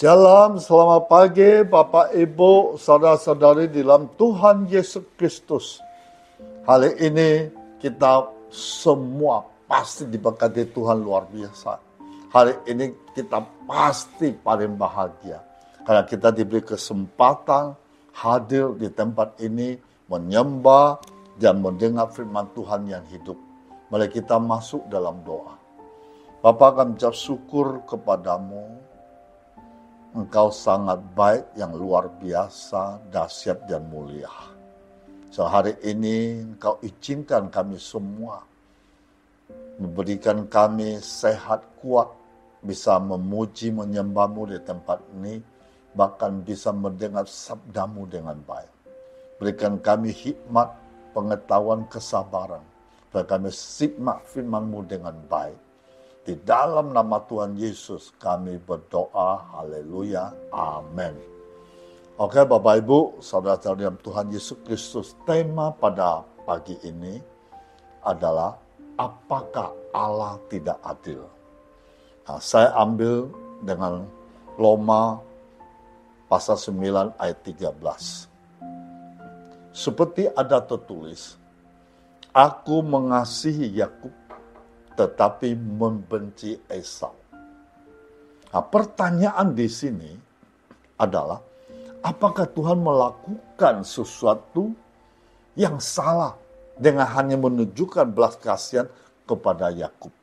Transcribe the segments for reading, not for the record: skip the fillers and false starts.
Shalom, selamat pagi Bapak Ibu, saudara-saudari dalam Tuhan Yesus Kristus. Hari ini kita semua pasti diberkati Tuhan luar biasa. Hari ini kita pasti paling bahagia. Karena kita diberi kesempatan hadir di tempat ini, menyembah dan mendengar firman Tuhan yang hidup. Mari kita masuk dalam doa. Bapa, kami ucap syukur kepadamu. Engkau sangat baik, yang luar biasa, dahsyat dan mulia. Sehari ini Engkau izinkan kami semua, memberikan kami sehat kuat, bisa memuji menyembah-Mu di tempat ini, bahkan bisa mendengar sabda-Mu dengan baik. Berikan kami hikmat, pengetahuan, kesabaran, supaya kami simak firman-Mu dengan baik. Di dalam nama Tuhan Yesus kami berdoa, haleluya, amin. Oke Bapak Ibu, saudara-saudara dalam Tuhan Yesus Kristus, tema pada pagi ini adalah apakah Allah tidak adil? Nah, saya ambil dengan Roma pasal 9 ayat 13. Seperti ada tertulis, aku mengasihi Yakub tetapi membenci Esau. Nah, pertanyaan di sini adalah, apakah Tuhan melakukan sesuatu yang salah dengan hanya menunjukkan belas kasihan kepada Yakub?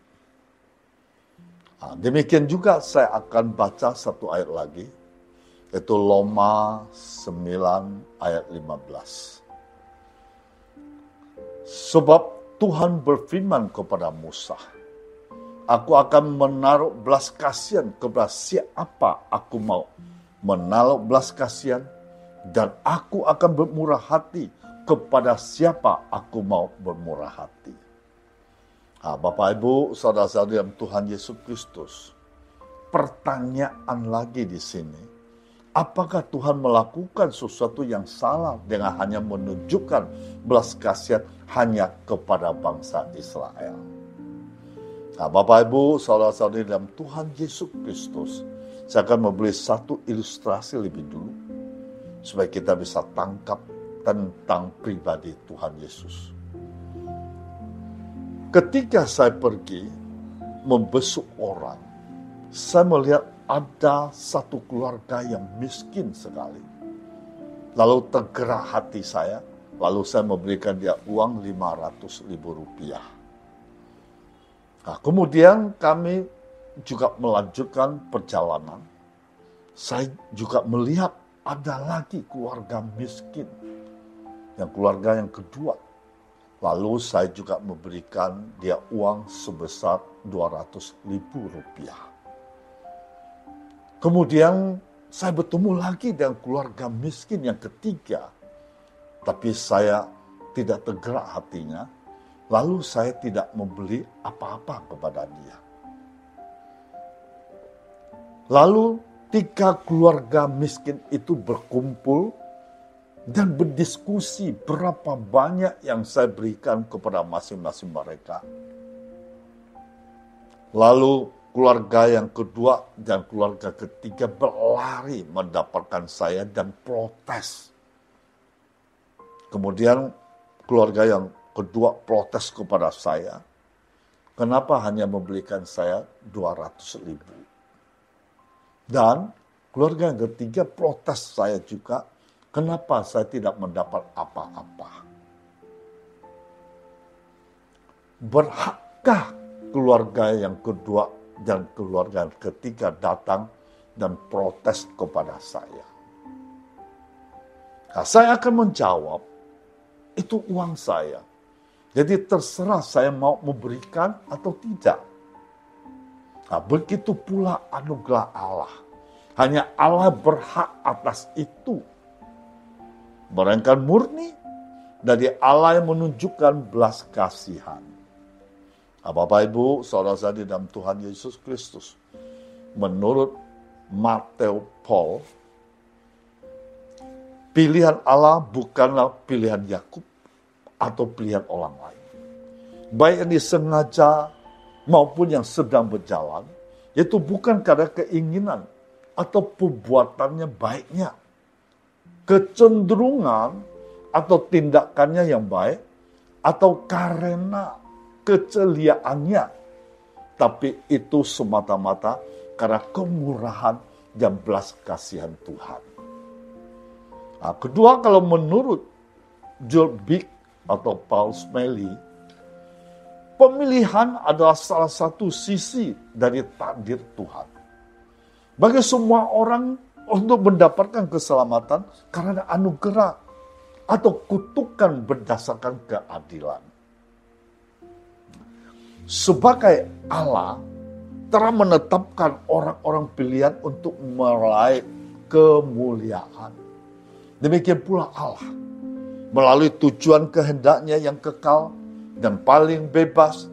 Nah, demikian juga saya akan baca satu ayat lagi, yaitu Roma 9 ayat 15. Sebab Tuhan berfirman kepada Musa, aku akan menaruh belas kasihan kepada siapa aku mau menaruh belas kasihan, dan aku akan bermurah hati kepada siapa aku mau bermurah hati. Nah, Bapak Ibu, saudara-saudari dalam Tuhan Yesus Kristus, pertanyaan lagi di sini, apakah Tuhan melakukan sesuatu yang salah dengan hanya menunjukkan belas kasihan hanya kepada bangsa Israel? Nah, Bapak Ibu, saudara-saudari dalam Tuhan Yesus Kristus, saya akan memberi satu ilustrasi lebih dulu, supaya kita bisa tangkap tentang pribadi Tuhan Yesus. Ketika saya pergi membesuk orang, saya melihat ada satu keluarga yang miskin sekali. Lalu tergerak hati saya, lalu saya memberikan dia uang 500.000 rupiah. Nah, kemudian kami juga melanjutkan perjalanan. Saya juga melihat ada lagi keluarga miskin, yang keluarga yang kedua. Lalu saya juga memberikan dia uang sebesar 200.000 rupiah. Kemudian saya bertemu lagi dengan keluarga miskin yang ketiga. Tapi saya tidak tergerak hatinya. Lalu saya tidak membeli apa-apa kepada dia. Lalu 3 keluarga miskin itu berkumpul dan berdiskusi berapa banyak yang saya berikan kepada masing-masing mereka. Lalu keluarga yang kedua dan keluarga ketiga berlari mendapatkan saya dan protes. Kemudian keluarga yang kedua protes kepada saya, kenapa hanya memberikan saya 200.000? Dan keluarga yang ketiga protes saya juga, kenapa saya tidak mendapat apa-apa? Berhakkah keluarga yang kedua dan keluarga yang ketiga datang dan protes kepada saya? Nah, saya akan menjawab, itu uang saya. Jadi terserah saya mau memberikan atau tidak. Nah, begitu pula anugerah Allah. Hanya Allah berhak atas itu. Melainkan murni dari Allah yang menunjukkan belas kasihan. Bapak Ibu, saudara-saudari dalam Tuhan Yesus Kristus, menurut Matthew Paul, pilihan Allah bukanlah pilihan Yakub atau pilihan orang lain. Baik yang disengaja maupun yang sedang berjalan, itu bukan karena keinginan atau perbuatannya baiknya, kecenderungan atau tindakannya yang baik, atau karena keceliaannya, tapi itu semata-mata karena kemurahan dan belas kasihan Tuhan. Nah, kedua, kalau menurut Joel Bick atau Paul Smalley, pemilihan adalah salah satu sisi dari takdir Tuhan. Bagi semua orang untuk mendapatkan keselamatan karena anugerah atau kutukan berdasarkan keadilan. Sebagai Allah telah menetapkan orang-orang pilihan untuk meraih kemuliaan. Demikian pula Allah melalui tujuan kehendaknya yang kekal dan paling bebas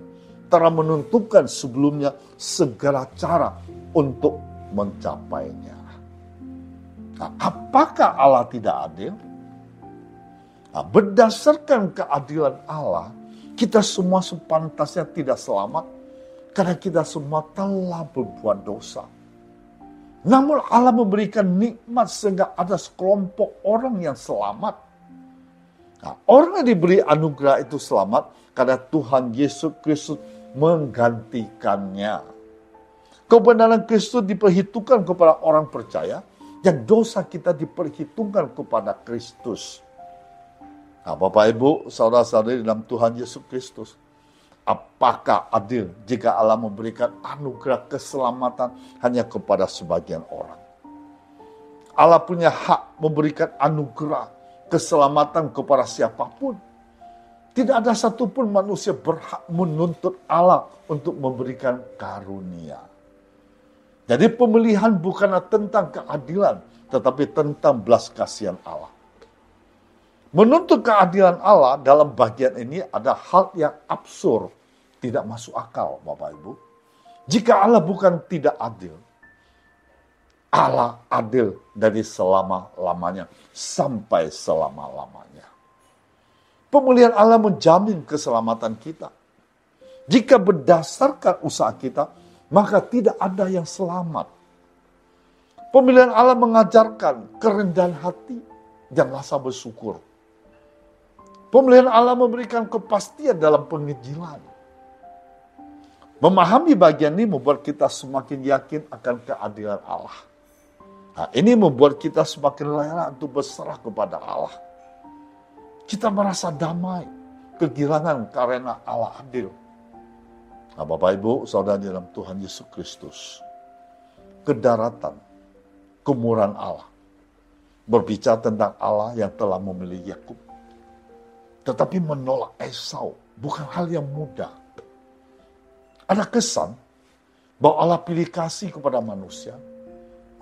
telah menentukan sebelumnya segala cara untuk mencapainya. Nah, apakah Allah tidak adil? Nah, berdasarkan keadilan Allah, kita semua sepantasnya tidak selamat karena kita semua telah berbuat dosa. Namun Allah memberikan nikmat sehingga ada sekelompok orang yang selamat. Nah, orang yang diberi anugerah itu selamat karena Tuhan Yesus Kristus menggantikannya. Kebenaran Kristus diperhitungkan kepada orang percaya dan dosa kita diperhitungkan kepada Kristus. Nah, Bapak Ibu, saudara-saudari dalam Tuhan Yesus Kristus, apakah adil jika Allah memberikan anugerah keselamatan hanya kepada sebagian orang? Allah punya hak memberikan anugerah keselamatan kepada siapapun. Tidak ada satupun manusia berhak menuntut Allah untuk memberikan karunia. Jadi pemilihan bukanlah tentang keadilan, tetapi tentang belas kasihan Allah. Menuntut keadilan Allah dalam bagian ini ada hal yang absurd, tidak masuk akal, Bapak Ibu. Jika Allah bukan tidak adil, Allah adil dari selama-lamanya sampai selama-lamanya. Pemulihan Allah menjamin keselamatan kita. Jika berdasarkan usaha kita, maka tidak ada yang selamat. Pemilihan Allah mengajarkan kerendahan hati dan rasa bersyukur. Pemilihan Allah memberikan kepastian dalam penginjilan. Memahami bagian ini membuat kita semakin yakin akan keadilan Allah. Nah, ini membuat kita semakin rela untuk berserah kepada Allah. Kita merasa damai, kegirangan karena Allah adil. Nah, Bapak Ibu, saudara dalam Tuhan Yesus Kristus, kedaratan, kemurahan Allah, berbicara tentang Allah yang telah memilih Yakub, tetapi menolak Esau bukan hal yang mudah. Ada kesan bahwa Allah pilih kasih kepada manusia,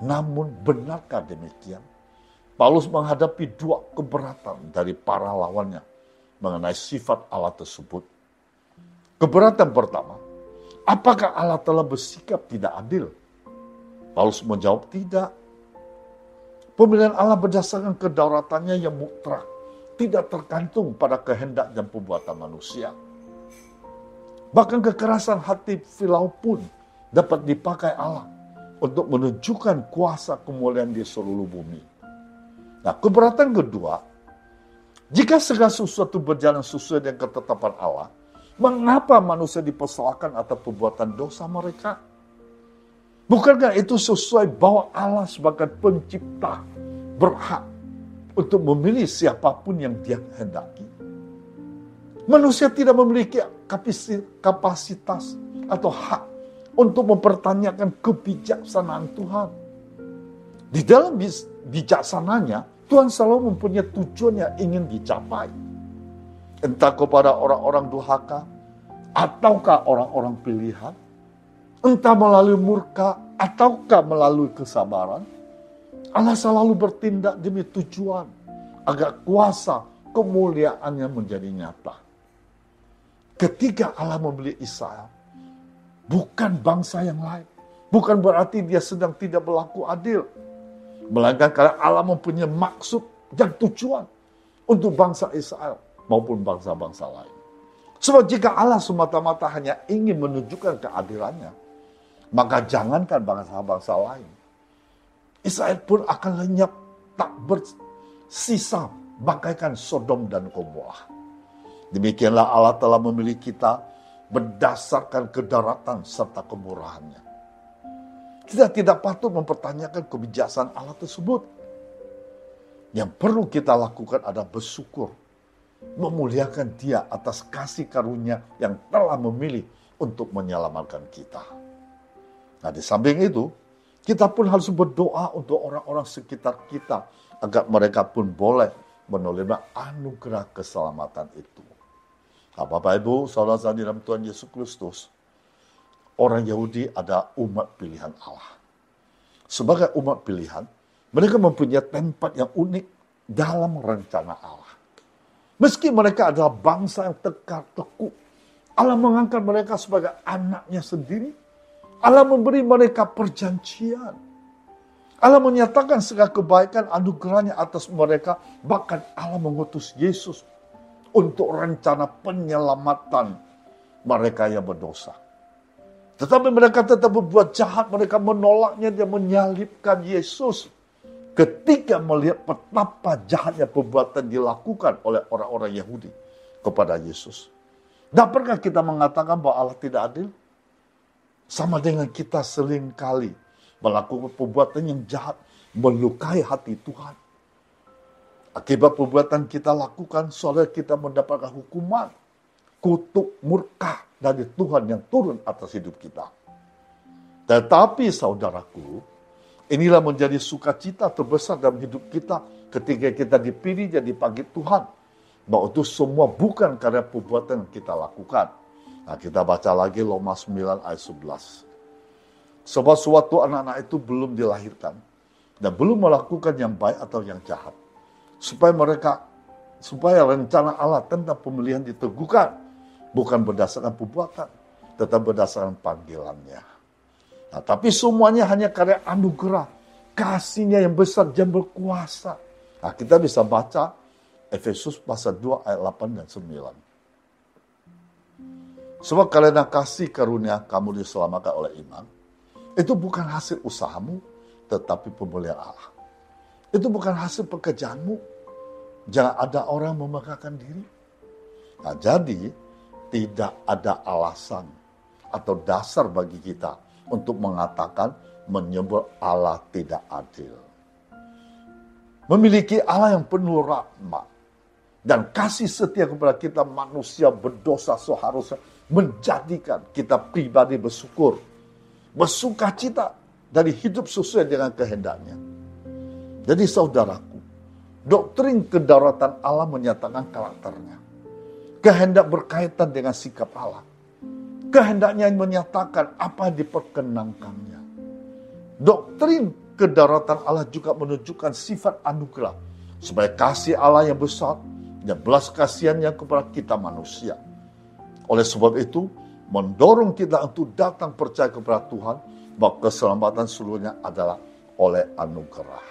namun benarkah demikian? Paulus menghadapi dua keberatan dari para lawannya mengenai sifat Allah tersebut. Keberatan pertama, apakah Allah telah bersikap tidak adil? Paulus menjawab tidak. Pemilihan Allah berdasarkan kedaulatannya yang mutlak, tidak tergantung pada kehendak dan perbuatan manusia. Bahkan kekerasan hati Firaun pun dapat dipakai Allah untuk menunjukkan kuasa kemuliaan di seluruh bumi. Nah, keberatan kedua, jika segala sesuatu berjalan sesuai dengan ketetapan Allah, mengapa manusia dipersalahkan atas perbuatan dosa mereka? Bukankah itu sesuai bahwa Allah sebagai pencipta berhak untuk memilih siapapun yang Dia kehendaki? Manusia tidak memiliki kapasitas atau hak untuk mempertanyakan kebijaksanaan Tuhan. Di dalam bijaksananya, Tuhan selalu mempunyai tujuan yang ingin dicapai. Entah kepada orang-orang durhaka, ataukah orang-orang pilihan, entah melalui murka, ataukah melalui kesabaran, Allah selalu bertindak demi tujuan, agar kuasa kemuliaannya menjadi nyata. Ketika Allah memilih Israel, bukan bangsa yang lain, bukan berarti Dia sedang tidak berlaku adil, melainkan karena Allah mempunyai maksud dan tujuan untuk bangsa Israel maupun bangsa-bangsa lain. Sebab jika Allah semata-mata hanya ingin menunjukkan keadilannya, maka jangankan bangsa-bangsa lain, Israel pun akan lenyap, tak bersisa bagaikan Sodom dan Gomora. Demikianlah Allah telah memilih kita berdasarkan kedaratan serta kemurahannya. Kita tidak patut mempertanyakan kebijaksanaan Allah tersebut. Yang perlu kita lakukan adalah bersyukur, memuliakan Dia atas kasih karunia yang telah memilih untuk menyelamatkan kita. Nah, di samping itu, kita pun harus berdoa untuk orang-orang sekitar kita agar mereka pun boleh menerima anugerah keselamatan itu. Nah, Bapak Ibu, saudara-saudari dalam Tuhan Yesus Kristus, orang Yahudi adalah umat pilihan Allah. Sebagai umat pilihan, mereka mempunyai tempat yang unik dalam rencana Allah. Meski mereka adalah bangsa yang tegak tekuk, Allah mengangkat mereka sebagai anaknya sendiri. Allah memberi mereka perjanjian. Allah menyatakan segala kebaikan anugerahnya atas mereka. Bahkan Allah mengutus Yesus untuk rencana penyelamatan mereka yang berdosa. Tetapi mereka tetap berbuat jahat. Mereka menolaknya dan menyalibkan Yesus. Ketika melihat betapa jahatnya perbuatan dilakukan oleh orang-orang Yahudi kepada Yesus. Dapatkah kita mengatakan bahwa Allah tidak adil? Sama dengan kita seringkali melakukan perbuatan yang jahat, melukai hati Tuhan. Akibat perbuatan kita lakukan, saudara, kita mendapatkan hukuman, kutuk murka dari Tuhan yang turun atas hidup kita. Tetapi saudaraku, inilah menjadi sukacita terbesar dalam hidup kita ketika kita dipilih jadi dipanggil Tuhan. Bahwa itu semua bukan karena perbuatan yang kita lakukan. Nah, kita baca lagi Roma 9 ayat 11. Sebab suatu anak-anak itu belum dilahirkan dan belum melakukan yang baik atau yang jahat. Supaya rencana Allah tentang pemilihan diteguhkan, bukan berdasarkan perbuatan, tetapi berdasarkan panggilannya. Nah, tapi semuanya hanya karena anugerah, kasih-Nya yang besar dan berkuasa. Nah, kita bisa baca Efesus pasal 2 ayat 8 dan 9. Sebab karena kasih karunia kamu diselamatkan oleh iman, itu bukan hasil usahamu, tetapi pemulihan Allah. Itu bukan hasil pekerjaanmu. Jangan ada orang memegahkan diri. Nah, jadi tidak ada alasan atau dasar bagi kita untuk mengatakan menyebut Allah tidak adil. Memiliki Allah yang penuh rahmat dan kasih setia kepada kita manusia berdosa seharusnya menjadikan kita pribadi bersyukur, bersukacita dari hidup sesuai dengan kehendaknya. Jadi saudaraku, doktrin kedaulatan Allah menyatakan karakternya. Kehendak berkaitan dengan sikap Allah. Kehendaknya menyatakan apa yang diperkenankannya. Doktrin kedaulatan Allah juga menunjukkan sifat anugerah sebagai kasih Allah yang besar dan belas kasihannya kepada kita manusia. Oleh sebab itu, mendorong kita untuk datang percaya kepada Tuhan bahwa keselamatan seluruhnya adalah oleh anugerah.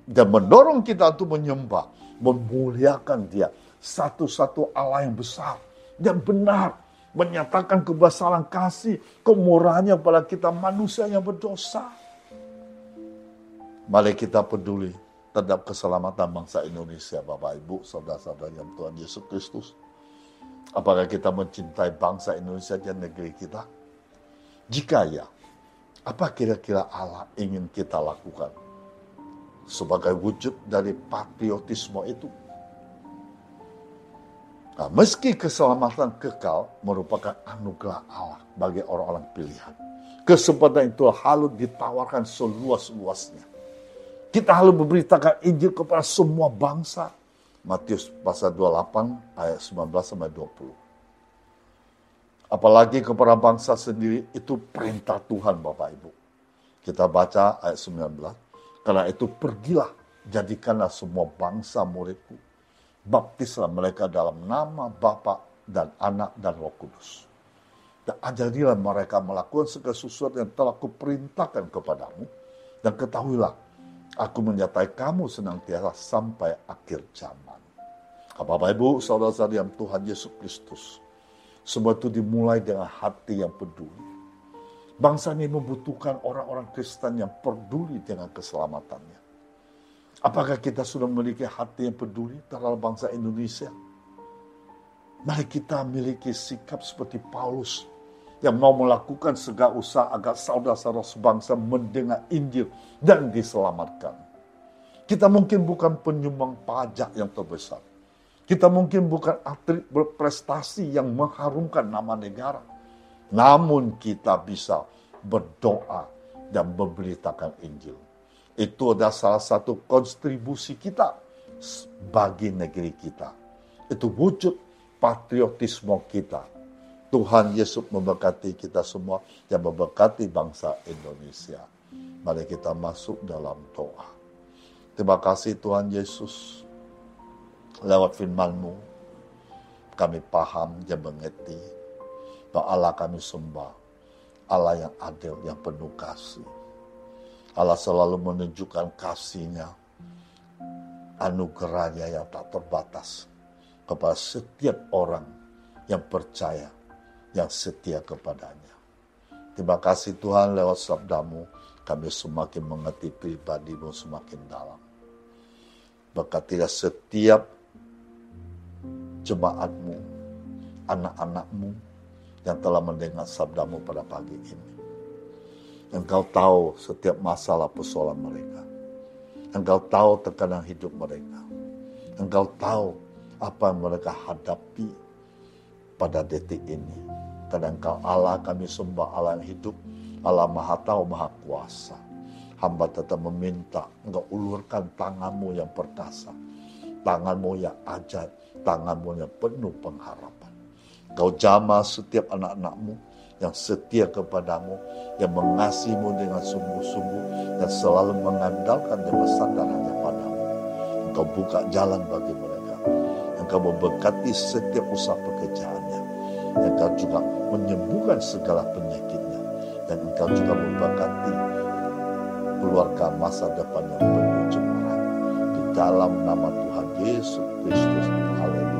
Dan mendorong kita untuk menyembah, memuliakan Dia, satu-satu Allah yang besar dan benar, menyatakan kebesaran kasih, kemurahannya kepada kita manusia yang berdosa. Mari kita peduli terhadap keselamatan bangsa Indonesia, Bapak Ibu, saudara-saudara yang Tuhan Yesus Kristus. Apakah kita mencintai bangsa Indonesia dan negeri kita? Jika ya, apa kira-kira Allah ingin kita lakukan sebagai wujud dari patriotisme itu? Nah, meski keselamatan kekal merupakan anugerah Allah bagi orang-orang pilihan, kesempatan itu harus ditawarkan seluas-luasnya. Kita harus memberitakan Injil kepada semua bangsa. Matius pasal 28 ayat 19-20. Apalagi kepada bangsa sendiri, itu perintah Tuhan Bapak Ibu. Kita baca ayat 19. Karena itu pergilah, jadikanlah semua bangsa muridku. Baptislah mereka dalam nama Bapa dan Anak dan Roh Kudus. Dan ajarilah mereka melakukan segala sesuatu yang telah kuperintahkan kepadamu. Dan ketahuilah, aku menyertai kamu senantiasa sampai akhir zaman. Bapak Ibu, saudara-saudara yang Tuhan Yesus Kristus, semua itu dimulai dengan hati yang peduli. Bangsa ini membutuhkan orang-orang Kristen yang peduli dengan keselamatannya. Apakah kita sudah memiliki hati yang peduli terhadap bangsa Indonesia? Mari kita memiliki sikap seperti Paulus yang mau melakukan segala usaha agar saudara-saudara sebangsa mendengar Injil dan diselamatkan. Kita mungkin bukan penyumbang pajak yang terbesar. Kita mungkin bukan atlet berprestasi yang mengharumkan nama negara. Namun kita bisa berdoa dan memberitakan Injil. Itu adalah salah satu kontribusi kita bagi negeri kita. Itu wujud patriotisme kita. Tuhan Yesus memberkati kita semua dan memberkati bangsa Indonesia. Mari kita masuk dalam doa. Terima kasih Tuhan Yesus. Lewat firman-Mu, kami paham dan mengerti bahwa Allah kami sembah, Allah yang adil, yang penuh kasih. Allah selalu menunjukkan kasih-Nya, anugerah-Nya yang tak terbatas kepada setiap orang yang percaya, yang setia kepadanya. Terima kasih Tuhan, lewat sabda-Mu kami semakin mengerti pribadi-Mu semakin dalam. Berkatilah setiap jemaat-Mu, anak-anak-Mu yang telah mendengar sabda-Mu pada pagi ini. Engkau tahu setiap masalah persoalan mereka. Engkau tahu tekanan hidup mereka. Engkau tahu apa yang mereka hadapi pada detik ini. Karena Engkau Allah kami sembah, Allah yang hidup, Allah Maha Tahu, Maha Kuasa. Hamba tetap meminta Engkau ulurkan tangan-Mu yang perkasa, tangan-Mu yang ajaib, tangan-Mu yang penuh pengharapan. Engkau jamah setiap anak-anak-Mu yang setia kepadamu, yang mengasihi-Mu dengan sungguh-sungguh, dan selalu mengandalkan dan bersandar hanya padamu. Engkau buka jalan bagi mereka. Engkau memberkati setiap usaha pekerjaannya. Engkau juga menyembuhkan segala penyakitnya. Dan Engkau juga memberkati keluarga masa depan yang penuh cemerlang. Di dalam nama Tuhan Yesus Kristus. Haleluya.